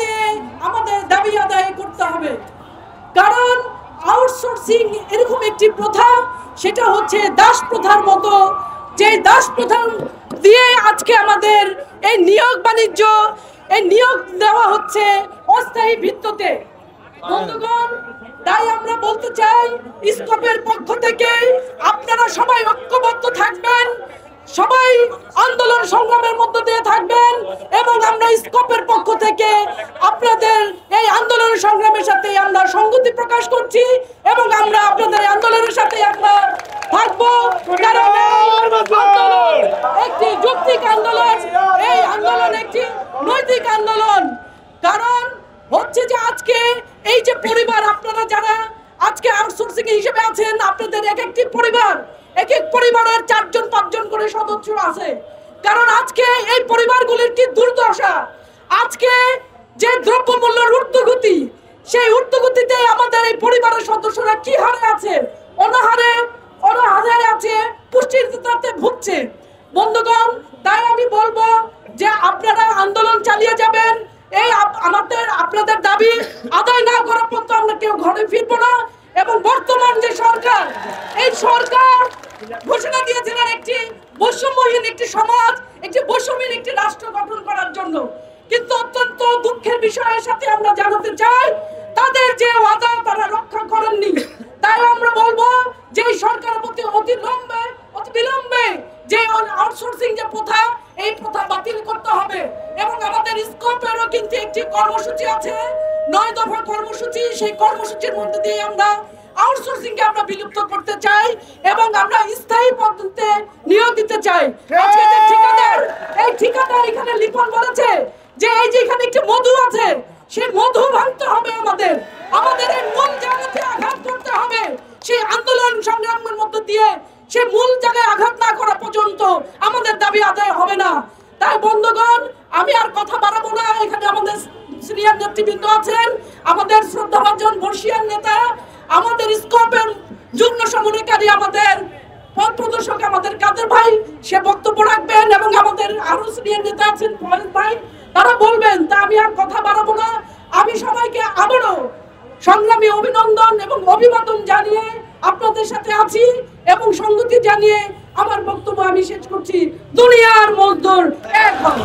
দিয়ে আমাদের দাবি আদায় করতে হবে। কারণ আউটসোর্সিং এরকম একটি প্রথা, সেটা হচ্ছে দাস প্রথার মতো, যে দাস প্রথা দিয়ে আজকে আমাদের এই নিয়োগ বাণিজ্য, এই নিয়োগ দেওয়া হচ্ছে অস্থায়ী ভিত্তিতে। বন্ধুগণ, তাই আমরা বলতে চাই, স্কোপের পক্ষ থেকে আপনারা সবাই ঐক্যবদ্ধ থাকবেন, সবাই আন্দোলন সংগ্রামের মধ্য দিয়ে থাকবেন, এবং আমরা স্কোপের পক্ষ থেকে আপনাদের এই আন্দোলন সংগ্রামের সাথে আমরা সংগতি প্রকাশ করছি, এবং আমরা আপনাদের আন্দোলনের সাথে আমরা থাকবো। কারণ একটি যৌক্তিক আন্দোলন, এই আন্দোলন একটি নৈতিক আন্দোলন। কারণ হচ্ছে যে আজকে এই যে পরিবার, আপনারা যারা আজকে আউটসোর্সিং হিসেবে আছেন, আপনাদের এক একটি পরিবার, এক এক পরিবারের 4-5 জন করে সদস্য আছে। কারণ আজকে এই পরিবারগুলির কি দুর্দশা, আজকে যে দ্রব্যমূল্যের ঊর্ধ্বগতি, সেই ঊর্ধ্বগতিতে আমাদের এই পরিবারের সদস্যরা কি হারে আছে, অনাহারে আছে, পুষ্টিহীনতাতে ভুগছে। বন্ধুগণ, তাই আমি বলবো যে আপনারা আন্দোলন চালিয়ে যাবেন। এই আপনাদের দাবি আদায় না করা পর্যন্ত আমরা কেউ ঘরে ফিরবো না। এবং বর্তমান যে সরকার, এই সরকার ঘোষণা দিয়েছিলেন একটি বৈষম্যহীন একটি সমাজ, একটি বৈষম্যহীন একটি রাষ্ট্র গঠন করার জন্য, কিন্তু অত্যন্ত দুঃখের বিষয়ের সাথে আমরা জানাতে চাই তাদের যে ওয়াদা তারা রক্ষা করেননি। তাই আমরা বলবো যে সরকারের প্রতি অতি বিলম্বে যে আউটসোর্সিং যে প্রথা, এই প্রথা বাতিল করতে হবে। এবং আমাদের স্কোপেরও কিন্তু একটি কর্মসূচি আছে, 9 দফা কর্মসূচি। সেই কর্মসূচির মধ্যে দিয়ে আমরা আউটসোর্সিং কে আমরা বিলুপ্ত করতে চাই, এবং আমরা স্থায়ী পদ্ধতিতে নিয়োগ দিতে চাই। আজকে যে ঠিকাদার, এই ঠিকাদার এখানে লিপন বলেছে যে এই যে এখানে একটি মধু আছে, সেই মধু ভাঙতে হবে। আমাদের এই মূল জায়গাতে আঘাত করতে হবে। সেই আন্দোলন সংগ্রামের মধ্য দিয়ে সেই মূল জায়গায় আঘাত না করা পর্যন্ত আমাদের দাবি আদায় হবে না। তাই বন্ধুগণ, আমি আর কথা বাড়াবো না। এখানে আমাদের সিনিয়র নেতৃবৃন্দ আছেন, আমাদের শ্রদ্ধাভাজন বর্ষিয়ান নেতা, আমাদের স্কোপের যুগ্ম সমন্বয়কারী, আমাদের পথ প্রদর্শক আমাদের কাদের ভাই, সে বক্তব্য রাখবেন, এবং আমাদের আরো সিনিয়র নেতা আছেন ফয়েজ ভাই, তারা বলবেন। তা আমি আর কথা বাড়াবো না। আমি সবাইকে আবারও সংগ্রামী অভিনন্দন এবং অভিবাদন জানিয়ে আপনাদের সাথে আছি, এবং সংগতি জানিয়ে আমার বক্তব্য আমি শেষ করছি। দুনিয়ার মজদুর এক হবে।